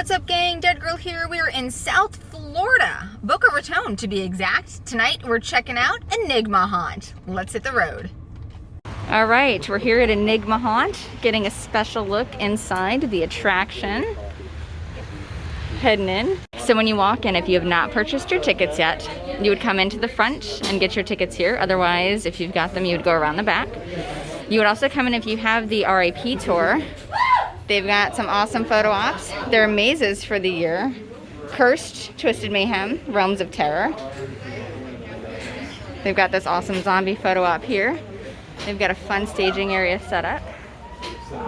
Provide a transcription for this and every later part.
What's up, gang? Dead Girl here. We're in South Florida, Boca Raton to be exact. Tonight we're checking out Enigma Haunt. Let's hit the road. All right, we're here at Enigma Haunt, getting a special look inside the attraction. Heading in. So when you walk in, if you have not purchased your tickets yet, you would come into the front and get your tickets here. Otherwise, if you've got them, you would go around the back. You would also come in if you have the RIP tour. They've got some awesome photo ops. There are mazes for the year. Cursed, Twisted Mayhem, Realms of Terror. They've got this awesome zombie photo op here. They've got a fun staging area set up.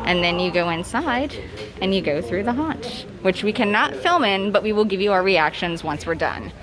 And then you go inside and you go through the haunt, which we cannot film in, but we will give you our reactions once we're done.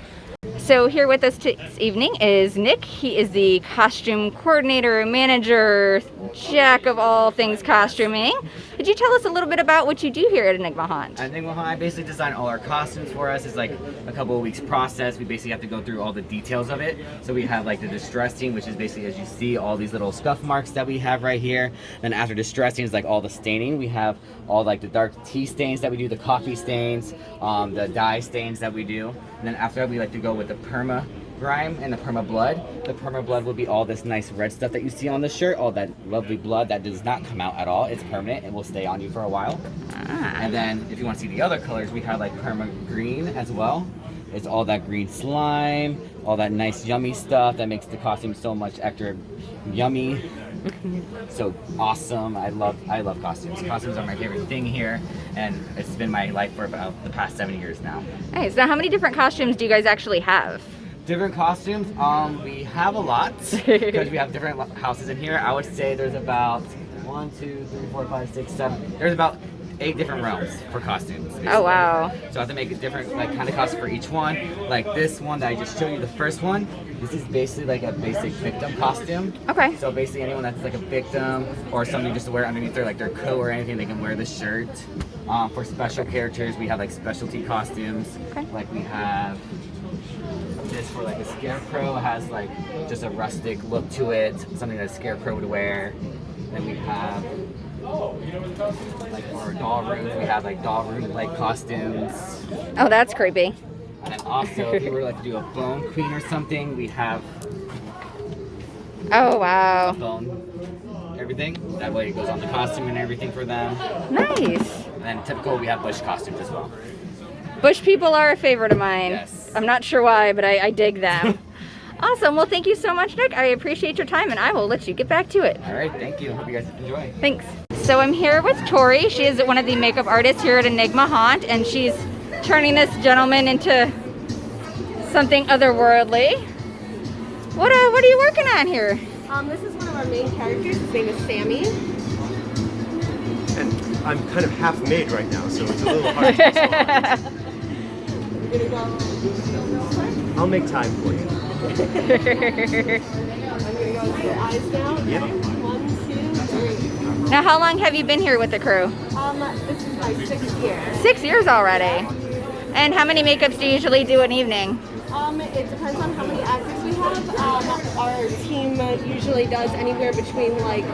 So here with us this evening is Nick. He is the costume coordinator, manager, jack of all things costuming. Could you tell us a little bit about what you do here at Enigma Haunt? At Enigma Haunt, I basically design all our costumes for us. It's like a couple of weeks process. We basically have to go through all the details of it. So we have like the distressing, which is basically, as you see, all these little scuff marks that we have right here. Then after distressing is like all the staining. We have all like the dark tea stains that we do, the coffee stains, the dye stains that we do. And then after that, we like to go with the perma grime and the perma blood. The perma blood will be all this nice red stuff that you see on the shirt, all that lovely blood that does not come out at all. It's permanent and will stay on you for a while. And then if you want to see the other colors, we have like perma green as well. It's all that green slime, all that nice yummy stuff that makes the costume so much extra yummy. So awesome. I love costumes. Costumes are my favorite thing here, and it's been my life for about the past 7 years now. Nice. Now, how many different costumes do you guys actually have? Different costumes, we have a lot because we have different houses in here. I would say there's about 1, 2, 3, 4, 5, 6, 7. There's about 8 different realms for costumes. Basically. Oh wow! So I have to make a different like kind of costume for each one. Like this one that I just showed you, the first one. This is basically like a basic victim costume. Okay. So basically anyone that's like a victim or something just to wear underneath their coat or anything, they can wear this shirt. For special characters, we have like specialty costumes. Okay. Like we have this for like a scarecrow. It has like just a rustic look to it, something that a scarecrow would wear. Then we have like for our doll rooms, we have like doll room like costumes. Oh, that's creepy. And then also, if you were like to do a bone queen or something, we have Oh wow! bone everything. That way it goes on the costume and everything for them. Nice. And then typical, we have bush costumes as well. Bush people are a favorite of mine. Yes. I'm not sure why, but I dig them. Awesome. Well, thank you so much, Nick. I appreciate your time, and I will let you get back to it. All right, thank you. Hope you guys enjoy. Thanks. So I'm here with Tori. She is one of the makeup artists here at Enigma Haunt, and she's turning this gentleman into something otherworldly. What are you working on here? This is one of our main characters. His name is Sammy. And I'm kind of half made right now, so it's a little hard to visualize. We're gonna go. I'll make time for you. I'm gonna go with your eyes now. Yep. 1, 2, 3. Now, how long have you been here with the crew? This is my 6th year. 6 years already. And how many makeups do you usually do an evening? It depends on how many actors we have. Our team usually does anywhere between like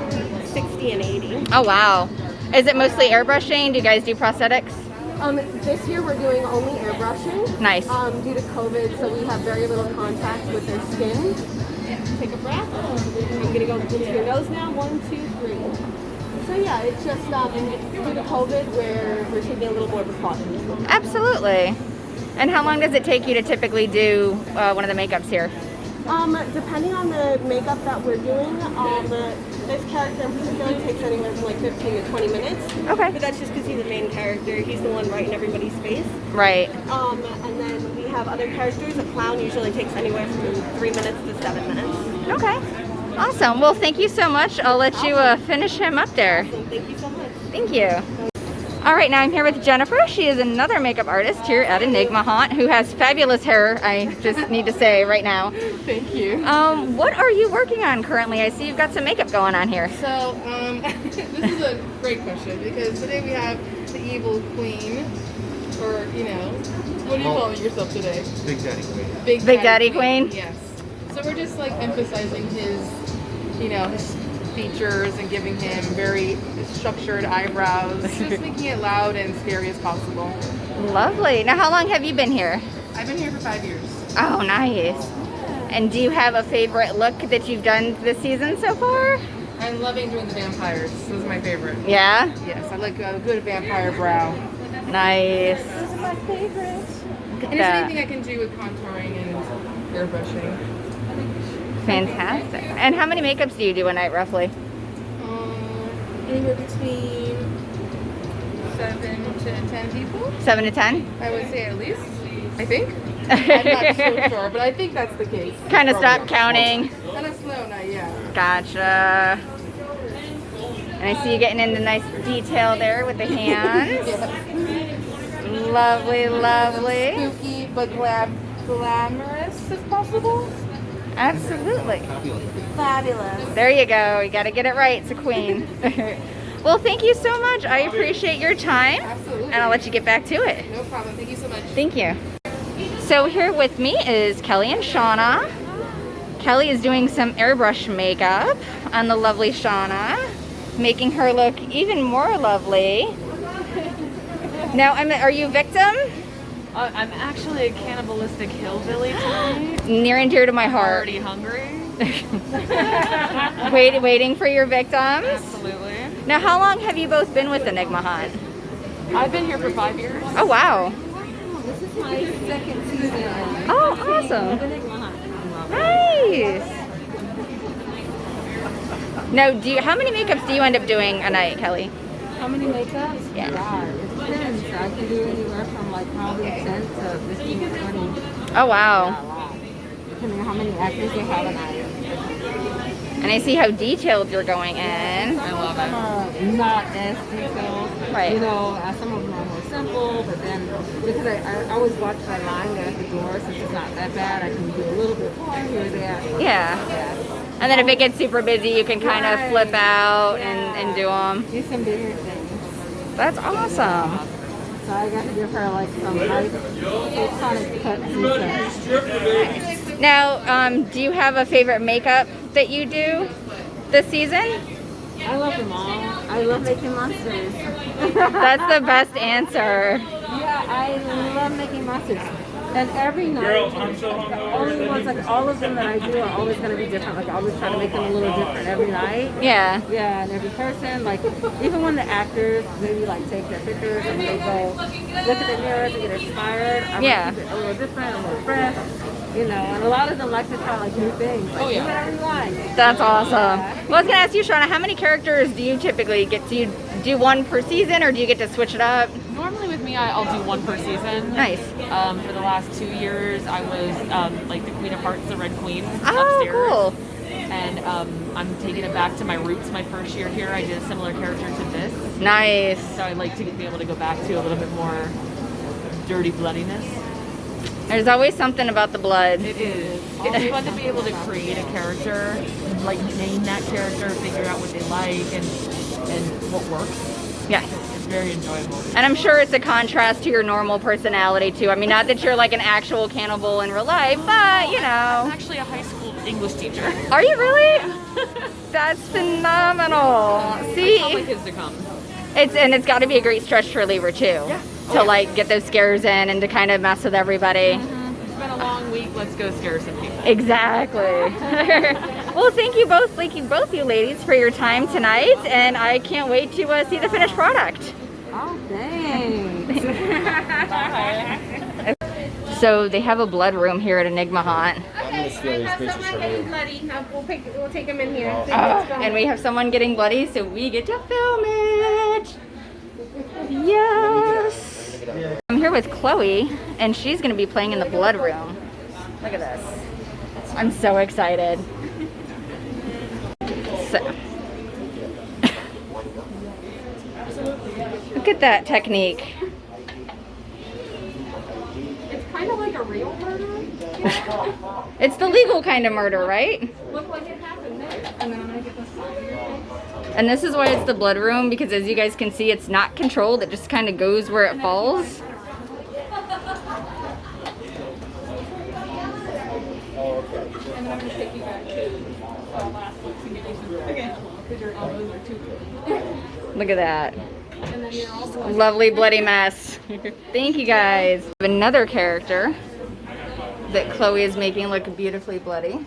60 and 80. Oh wow. Is it mostly airbrushing? Do you guys do prosthetics? This year we're doing only airbrushing. Nice. Due to COVID, so we have very little contact with their skin. Take a breath. I'm gonna go into your nose now. 1, 2, 3. So yeah, it's just due to COVID where we're taking a little more precautions. Absolutely. And how long does it take you to typically do one of the makeups here? Depending on the makeup that we're doing, this character in particular takes anywhere from like 15 to 20 minutes. Okay. But that's just because he's the main character. He's the one right in everybody's face. Right. And then we have other characters. A clown usually takes anywhere from 3 minutes to 7 minutes. Okay. Awesome. Well, thank you so much. I'll let you finish him up there. Awesome. Thank you so much. Thank you. All right, now I'm here with Jennifer. She is another makeup artist here at Enigma Haunt who has fabulous hair, I just need to say right now. Thank you. What are you working on currently? I see you've got some makeup going on here. So, this is a great question because today we have the evil queen, or, what do you call yourself today? Big Daddy Queen. Big Daddy Queen? Yes. So we're just like emphasizing his, his features and giving him very structured eyebrows, just making it loud and scary as possible. Lovely. Now, how long have you been here? I've been here for 5 years. Oh, nice. And do you have a favorite look that you've done this season so far? I'm loving doing the vampires. Those are my favorite. Yeah? Yes, I like a good vampire brow. Nice. Those are my favorites. Look at And that. it's anything I can do with contouring and airbrushing. Fantastic. And how many makeups do you do a night, roughly? Anywhere between 7 to 10 people, 7 to 10? I would say at least. I think. I'm not so sure, but I think that's the case. Kind of stop counting. Kind of slow now, yeah. Gotcha. And I see you getting into nice detail there with the hands. Lovely, lovely. Spooky but glamorous if possible. Absolutely. Fabulous. There you go. You got to get it right. It's a queen. Well, thank you so much. I appreciate your time. Absolutely. And I'll let you get back to it. No problem. Thank you so much. Thank you. So here with me is Kelly and Shauna. Kelly is doing some airbrush makeup on the lovely Shauna, making her look even more lovely. Now, are you a victim? I'm actually a cannibalistic hillbilly tonight. Near and dear to my heart. Already hungry. Waiting for your victims. Absolutely. Now, how long have you both been with Enigma Haunt? I've been here for 5 years. Oh, wow. This is my second season. Oh, awesome. Nice. Now, how many makeups do you end up doing a night, Kelly? How many makeups? Yeah. God, it depends. I can do anywhere from like probably 10 to 15 to 20. Oh, wow. A lot. Depending on how many actors they have a night. And I see how detailed you're going in. I love Some it. are not as detailed. Right. You know, some of them are more simple, but then because I always watch my line there at the door, since it's not that bad, I can do a little bit more here or there. Yeah. And then if it gets super busy, you can kind of flip out and do them. Do some bigger things. That's awesome. So I got to give her like some nice iconic cuts and stuff. Now, do you have a favorite makeup that you do this season? I love them all. I love making monsters. That's the best answer. Yeah, I love making monsters. And every night, only ones, like all of them that I do are always going to be different. Like I always try to make them a little different every night. Yeah. Yeah, and every person, like even when the actors maybe like take their pictures and they go look at the mirrors and get inspired, I Yeah. keep it a little different, a little fresh, you know. And a lot of them like to try like new things. Like, do whatever you like. That's awesome. Well, I was going to ask you, Shauna, how many characters do you typically get? Do you do one per season or do you get to switch it up? Normally with me, I'll do one per season. Nice. For the last 2 years, I was like the Queen of Hearts, the Red Queen Oh, upstairs. cool. And I'm taking it back to my roots. My first year here, I did a similar character to this. Nice. So I'd like to be able to go back to a little bit more dirty bloodiness. There's always something about the blood. It is. It's fun to be able to create a character, like name that character, figure out what they like, and what works. Yeah. It's very enjoyable. And I'm sure it's a contrast to your normal personality too. I mean, not that you're like an actual cannibal in real life, but you I'm know. actually a high school English teacher. Are you really? That's phenomenal. I tell my See, kids to come. it's got to be a great stress reliever too. Yeah. To like get those scares in and to kind of mess with everybody. It's been a long week. Let's go scare some people. Exactly. Well, thank you both you ladies for your time tonight, and I can't wait to see the finished product. Oh, thanks. So they have a blood room here at Enigma Haunt. I'm gonna steal these pictures from you. Bloody. We'll take them in here. And we have someone getting bloody, so we get to film it. Yes. I'm here with Chloe, and she's going to be playing in the blood room. Look at this. I'm so excited. So. Look at that technique. It's kind of like a real murder. It's the legal kind of murder, right? Look like it happened there. And then I'm gonna get this side. And this is why it's the blood room, because as you guys can see, it's not controlled. It just kind of goes where it falls. And then I'm gonna take you back to last week's and give you some because your elbows are too big. Look at that. And then you're all bloody. Lovely bloody mess. Thank you guys. Another character that Chloe is making look beautifully bloody.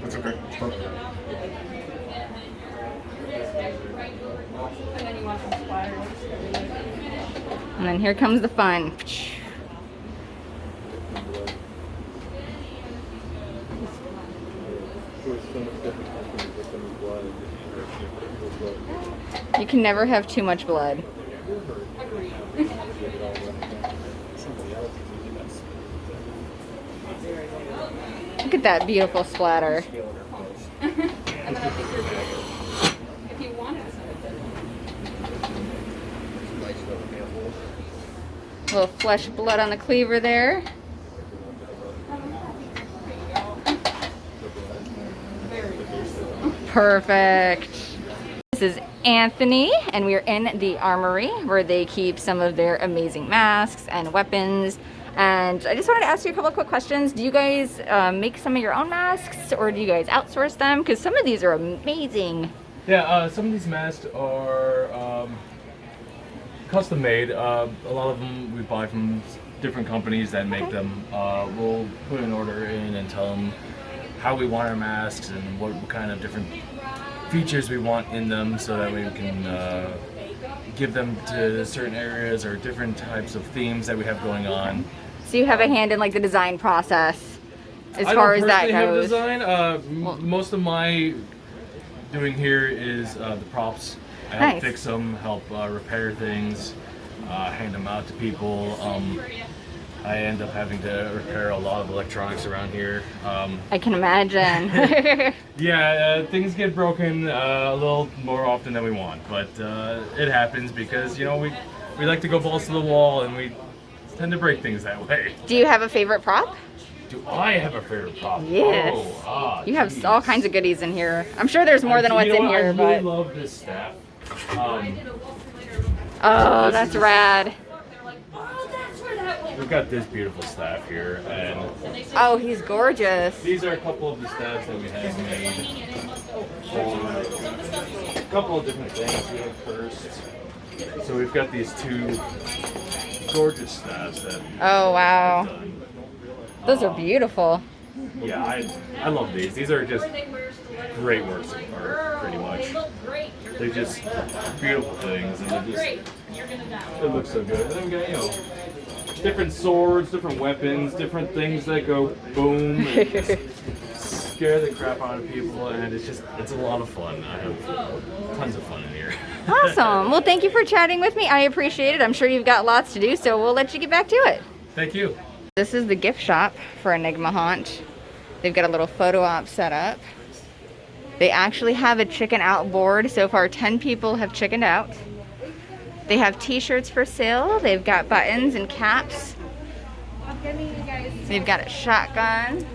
That's okay. And then here comes the fun. You can never have too much blood. Look at that beautiful splatter. And then I think you're good. If you want it. A little flesh blood on the cleaver there. Perfect. This is Anthony, and we are in the armory where they keep some of their amazing masks and weapons. And I just wanted to ask you a couple of quick questions. Do you guys make some of your own masks, or do you guys outsource them? Because some of these are amazing. Yeah, some of these masks are custom made. A lot of them we buy from different companies that make them. We'll put an order in and tell them how we want our masks and what kind of different features we want in them, so that we can give them to certain areas or different types of themes that we have going on. So you have a hand in like the design process as far as that I don't goes. personally have design. Most of my doing here is the props. I help Nice. fix them, help repair things, hand them out to people. I end up having to repair a lot of electronics around here. I can imagine. Yeah, things get broken a little more often than we want, but it happens because, you know, we like to go balls to the wall and we tend to break things that way. Do you have a favorite prop? Do I have a favorite prop? Yes. Oh, You have geez. all kinds of goodies in here. I'm sure there's more than what's You know in what? here, I really but love this staff. oh, that's rad. We've got this beautiful staff here, and Oh, he's gorgeous. these are a couple of the staffs that we have made for a couple of different things. We have first, so we've got these two gorgeous staffs that Oh, wow. we've done. Those are beautiful. Yeah, I love these. These are just great works of art, pretty much. They're just beautiful things, and they look so good. And then we got, you know, different swords, different weapons, different things that go boom and just scare the crap out of people, and it's a lot of fun. I have tons of fun in here. Awesome. Well, thank you for chatting with me. I appreciate it. I'm sure you've got lots to do, so we'll let you get back to it. Thank you. This is the gift shop for Enigma Haunt. They've got a little photo op set up. They actually have a chicken out board. So far, 10 people have chickened out. They have t-shirts for sale. They've got buttons and caps. They've got a shotgun,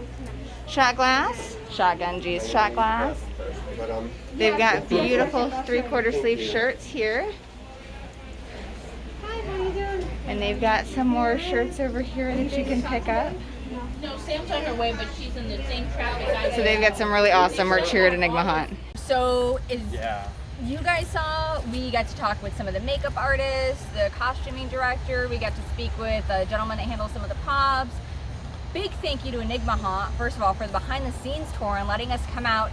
shot glass, shotgun, geez, shot glass. They've got beautiful 3/4 sleeve shirts here. And they've got some more shirts over here that you can pick up. No, Sam's on her way, but she's in the same traffic I So they've got some really awesome merch here at Enigma Haunt. So you guys saw, we got to talk with some of the makeup artists, the costuming director. We got to speak with a gentleman that handles some of the props. Big thank you to Enigma Haunt, first of all, for the behind the scenes tour and letting us come out.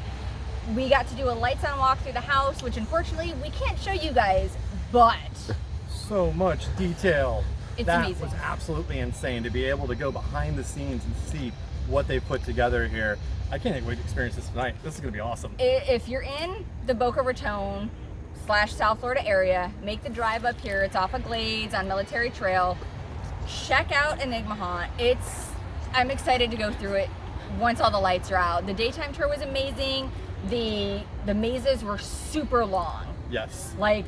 We got to do a lights on walk through the house, which unfortunately we can't show you guys, but so much detail. It's that amazing. was absolutely insane to be able to go behind the scenes and see what they put together here. I can't wait to experience this tonight. This is going to be awesome. if you're in the Boca Raton / South Florida area, make the drive up here. It's off of Glades on Military Trail. Check out Enigma Haunt. I'm excited to go through it once all the lights are out. The daytime tour was amazing. The mazes were super long. Yes. Like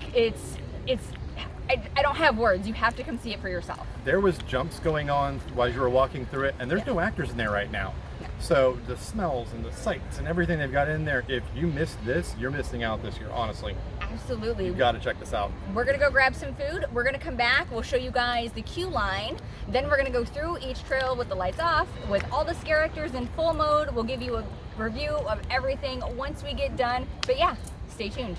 I don't have words. You have to come see it for yourself. There was jumps going on while you were walking through it, and there's no actors in there right now. So the smells and the sights and everything they've got in there, if you missed this, you're missing out this year, honestly. Absolutely. You got to check this out. We're gonna go grab some food. We're gonna come back. We'll show you guys the queue line. Then we're gonna go through each trail with the lights off, with all the scare actors in full mode. We'll give you a review of everything once we get done. But yeah, stay tuned.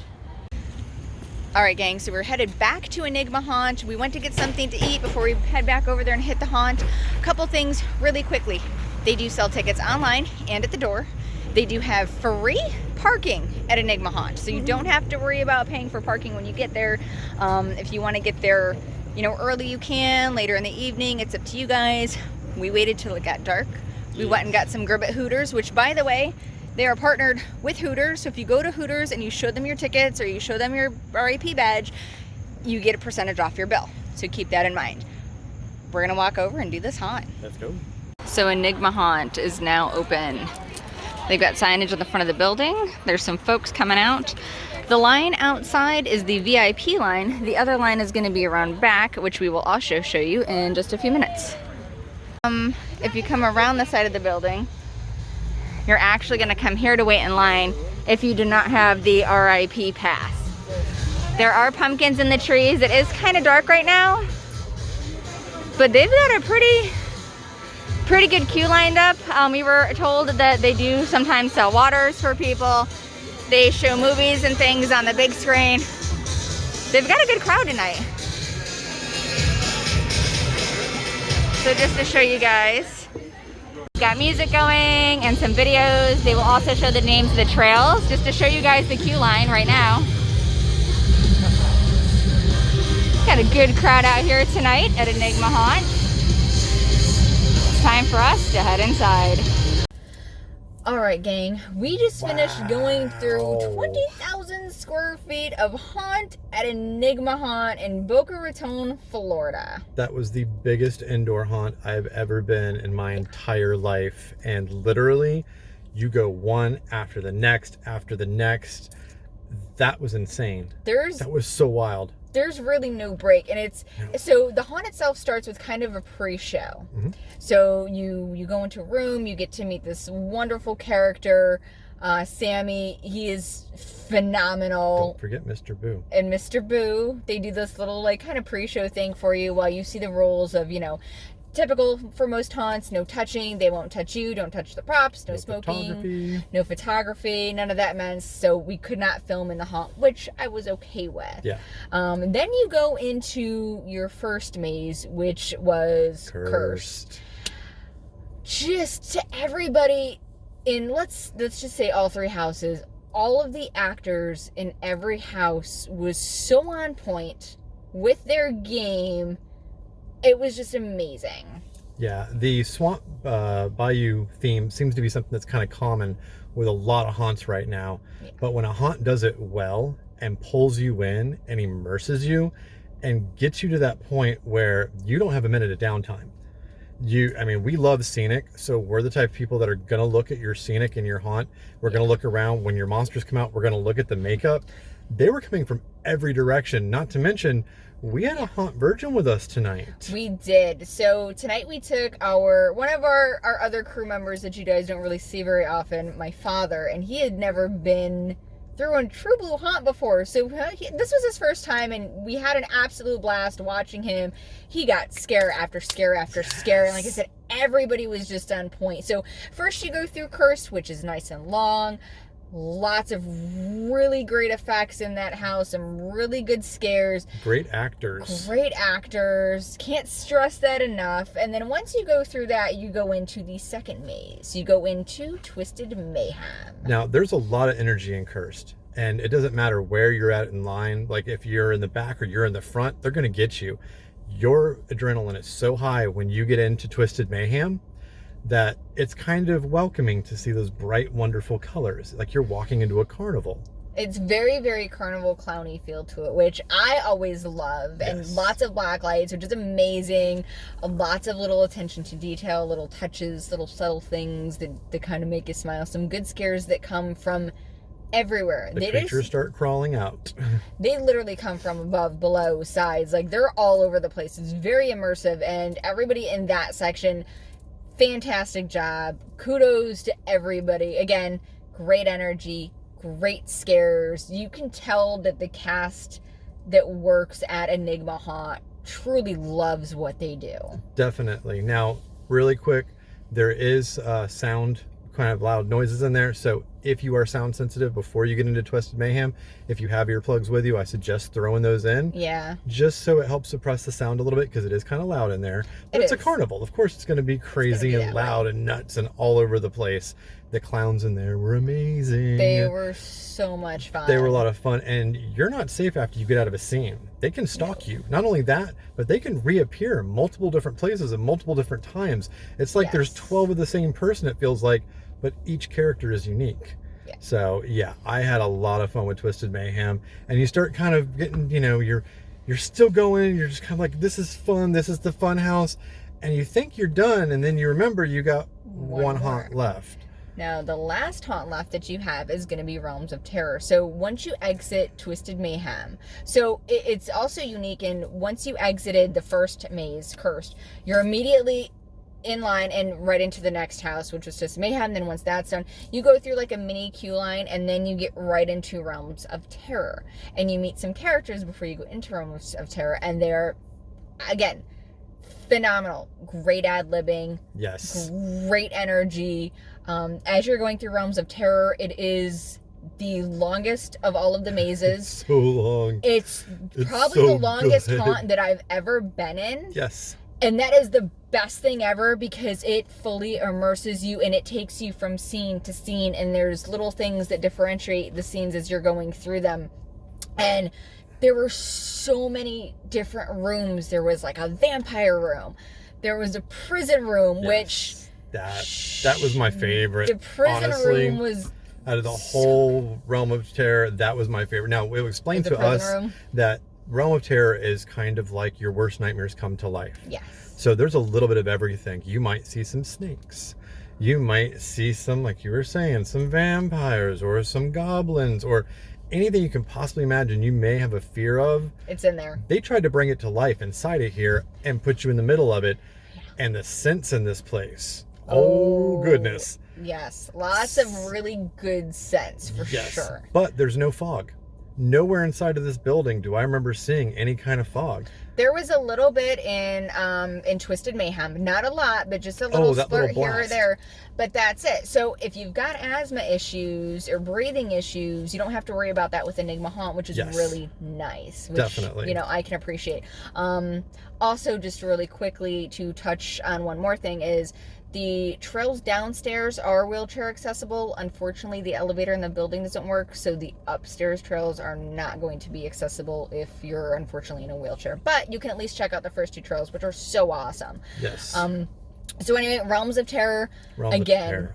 All right, gang, so we're headed back to Enigma Haunt. We went to get something to eat before we head back over there and hit the haunt. A couple things really quickly. They do sell tickets online and at the door. They do have free parking at Enigma Haunt, so you don't have to worry about paying for parking when you get there. If you want to get there, you know, early, you can. Later in the evening, it's up to you guys. We waited till it got dark. We went and got some grub at Hooters, which, by the way, they are partnered with Hooters. So if you go to Hooters and you show them your tickets or you show them your RAP badge, you get a percentage off your bill. So keep that in mind. We're gonna walk over and do this haunt. Let's go. So Enigma Haunt is now open. They've got signage on the front of the building. There's some folks coming out. The line outside is the VIP line. The other line is gonna be around back, which we will also show you in just a few minutes. If you come around the side of the building, you're actually gonna come here to wait in line if you do not have the RIP pass. There are pumpkins in the trees. It is kind of dark right now, but they've got a pretty good queue lined up. We were told that they do sometimes sell waters for people. They show movies and things on the big screen. They've got a good crowd tonight. So just to show you guys, got music going and some videos. They will also show the names of the trails, just to show you guys the queue line right now. Got a good crowd out here tonight at Enigma Haunt. It's time for us to head inside. All right, gang, we just finished going through 20,000 square feet of haunt at Enigma Haunt in Boca Raton, Florida. That was the biggest indoor haunt I've ever been in my entire life. And literally, you go one after the next, after the next. That was insane. That was so wild. There's really no break, and so the haunt itself starts with kind of a pre-show. So you go into a room, you get to meet this wonderful character, Sammy. He is phenomenal. Don't forget Mr. Boo. And Mr. Boo, they do this little like kind of pre-show thing for you while you see the rules of, you know, typical for most haunts: no touching, they won't touch you, don't touch the props, no smoking, no photography, none of that meant. So we could not film in the haunt, which I was okay with. Yeah. Then you go into your first maze, which was Cursed. Just to everybody in, let's just say all three houses, all of the actors in every house was so on point with their game. It was just amazing. Yeah, the Swamp Bayou theme seems to be something that's kind of common with a lot of haunts right now. Yeah. But when a haunt does it well and pulls you in and immerses you and gets you to that point where you don't have a minute of downtime. I mean, we love scenic, so we're the type of people that are going to look at your scenic and your haunt. We're going to look around. When your monsters come out, we're going to look at the makeup. They were coming from every direction, not to mention we had a haunt virgin with us tonight. We did. So tonight we took one of our other crew members that you guys don't really see very often, my father, and he had never been through a true blue haunt before. So this was his first time, and we had an absolute blast watching him. He got scare after scare after scare. And like I said, everybody was just on point. So first you go through Curse, which is nice and long. Lots of really great effects in that house, some really good scares. Great actors. Can't stress that enough. And then once you go through that, you go into the second maze. You go into Twisted Mayhem. Now, there's a lot of energy in Cursed, and it doesn't matter where you're at in line. Like if you're in the back or you're in the front, they're going to get you. Your adrenaline is so high when you get into Twisted Mayhem that it's kind of welcoming to see those bright, wonderful colors, like you're walking into a carnival. It's very, very carnival clowny feel to it, which I always love. Yes. And lots of black lights, which is amazing. Lots of little attention to detail, little touches, little subtle things that kind of make you smile. Some good scares that come from everywhere. The creatures start crawling out. They literally come from above, below, sides. Like they're all over the place. It's very immersive, and everybody in that section, fantastic job. Kudos to everybody. Again, great energy, great scares. You can tell that the cast that works at Enigma Haunt truly loves what they do. Definitely. Now, really quick, there is sound, kind of loud noises in there. So if you are sound sensitive before you get into Twisted Mayhem, if you have earplugs with you, I suggest throwing those in. Yeah. Just so it helps suppress the sound a little bit, because it is kind of loud in there. But it's a carnival. Of course, it's going to be crazy and loud and nuts and all over the place. The clowns in there were amazing. They were so much fun. They were a lot of fun, and you're not safe after you get out of a scene. They can stalk you. Not only that, but they can reappear in multiple different places at multiple different times. It's like there's 12 of the same person, it feels like, but each character is unique. Yeah. So yeah, I had a lot of fun with Twisted Mayhem, and you start kind of getting, you know, you're still going, you're just kind of like, this is fun, this is the fun house, and you think you're done, and then you remember you got one haunt left. Now, the last haunt left that you have is going to be Realms of Terror. So once you exit Twisted Mayhem, so it's also unique in once you exited the first maze, Cursed, you're immediately in line and right into the next house, which was Twisted Mayhem. Then once that's done, you go through like a mini queue line, and then you get right into Realms of Terror. And you meet some characters before you go into Realms of Terror, and they're, again, phenomenal. Great ad-libbing. Yes. Great energy. As you're going through Realms of Terror, it is the longest of all of the mazes. It's so long. It's probably so the longest good. haunt that I've ever been in. Yes. And that is the best thing ever, because it fully immerses you and it takes you from scene to scene, and there's little things that differentiate the scenes as you're going through them. And there were so many different rooms. There was like a vampire room. There was a prison room, which... That was my favorite. The prison honestly, room was... Out of the whole Realm of Terror, that was my favorite. Now, it was explained to us that Realm of Terror is kind of like your worst nightmares come to life. Yes. So there's a little bit of everything. You might see some snakes. You might see some, like you were saying, some vampires or some goblins or anything you can possibly imagine you may have a fear of. It's in there. They tried to bring it to life inside of here and put you in the middle of it. And the scents in this place. Oh goodness. Yes. Lots of really good scents for sure. But there's no fog. Nowhere inside of this building do I remember seeing any kind of fog. There was a little bit in Twisted Mayhem. Not a lot, but just a little splurt here or there. But that's it. So if you've got asthma issues or breathing issues, you don't have to worry about that with Enigma Haunt, which is really nice. Which, definitely. You know, I can appreciate. Also, just really quickly to touch on one more thing is the trails downstairs are wheelchair accessible. Unfortunately, the elevator in the building doesn't work, so the upstairs trails are not going to be accessible if you're unfortunately in a wheelchair. But you can at least check out the first two trails, which are so awesome. Yes. So anyway, Realms of Terror, again,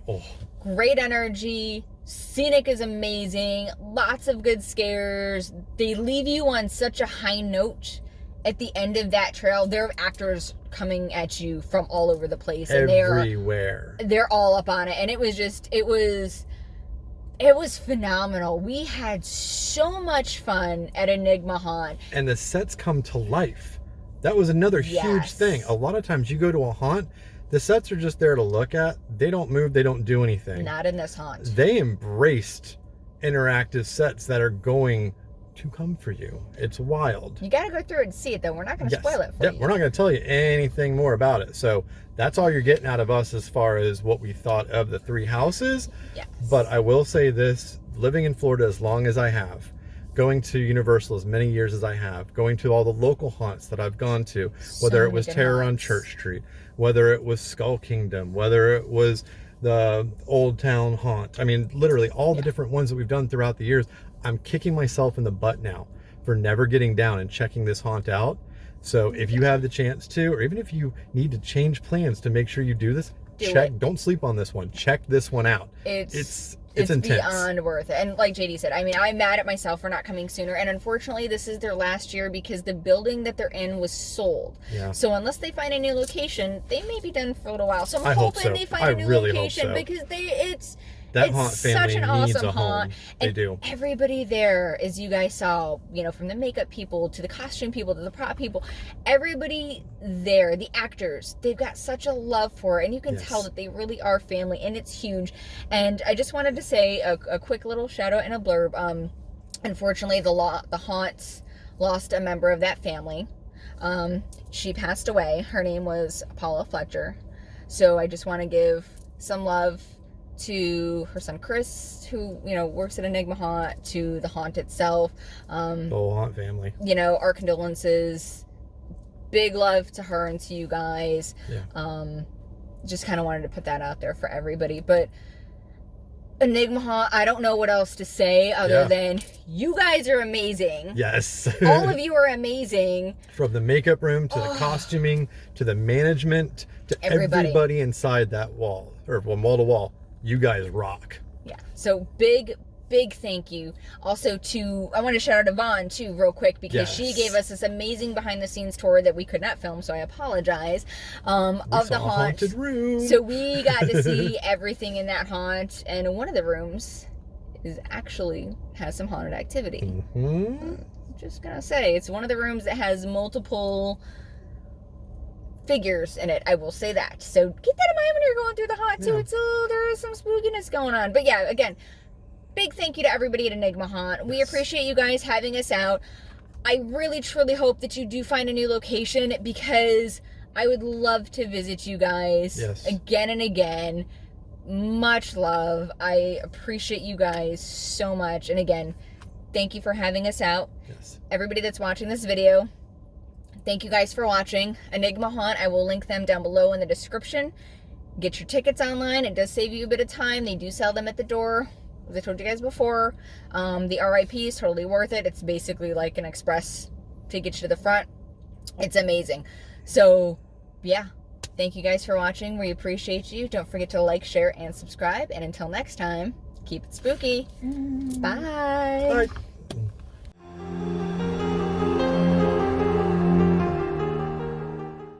great energy. Scenic is amazing. Lots of good scares. They leave you on such a high note. At the end of that trail, there are actors coming at you from all over the place. And everywhere. They're all up on it. And it was just, it was phenomenal. We had so much fun at Enigma Haunt. And the sets come to life. That was another huge thing. A lot of times you go to a haunt, the sets are just there to look at. They don't move. They don't do anything. Not in this haunt. They embraced interactive sets that are going to come for you. It's wild. You got to go through and see it, though. We're not going to spoil it for you. We're not going to tell you anything more about it. So that's all you're getting out of us as far as what we thought of the three houses. Yes. But I will say this, living in Florida as long as I have, going to Universal as many years as I have, going to all the local haunts that I've gone to, whether it was Terror on Church Street, whether it was Skull Kingdom, whether it was the Old Town Haunt. I mean, literally all the different ones that we've done throughout the years. I'm kicking myself in the butt now for never getting down and checking this haunt out. So if you have the chance to, or even if you need to change plans to make sure you do this, don't sleep on this one. Check this one out. It's intense. Beyond worth it. And like JD said, I mean, I'm mad at myself for not coming sooner. And unfortunately, this is their last year because the building that they're in was sold. Yeah. So unless they find a new location, they may be done for a little while. So I'm hoping they find a new location because That It's haunt such family an needs awesome a home. haunt. They And do. everybody there, as you guys saw, you know, from the makeup people to the costume people to the prop people, everybody there, the actors, they've got such a love for it, and you can Yes. tell that they really are family, and it's huge. And I just wanted to say a quick little shout out and a blurb. Unfortunately, the Haunts lost a member of that family. She passed away. Her name was Paula Fletcher. So I just want to give some love to her son Chris, who, you know, works at Enigma Haunt, to the haunt itself. The whole haunt family. You know, our condolences. Big love to her and to you guys. Yeah. Just kind of wanted to put that out there for everybody. But Enigma Haunt, I don't know what else to say other than you guys are amazing. Yes. All of you are amazing. From the makeup room to the costuming to the management to everybody inside that wall, or wall to wall. You guys rock. Yeah. So big thank you. Also I want to shout out Yvonne too real quick, because she gave us this amazing behind the scenes tour that we could not film, so I apologize. Of the haunt. Haunted room. So we got to see everything in that haunt, and one of the rooms has some haunted activity. Just gonna say, it's one of the rooms that has multiple figures in it. I will say that. So keep that in mind when you're going through the haunt too. There is some spookiness going on. But yeah, again, big thank you to everybody at Enigma Haunt. We appreciate you guys having us out. I really truly hope that you do find a new location, because I would love to visit you guys again and again. Much love. I appreciate you guys so much. And again, thank you for having us out. Everybody that's watching this video, thank you guys for watching. Enigma Haunt, I will link them down below in the description. Get your tickets online. It does save you a bit of time. They do sell them at the door, as I told you guys before. The RIP is totally worth it. It's basically like an express to get you to the front. It's amazing. So yeah, thank you guys for watching. We appreciate you. Don't forget to like, share, and subscribe. And until next time, keep it spooky. Bye. Bye.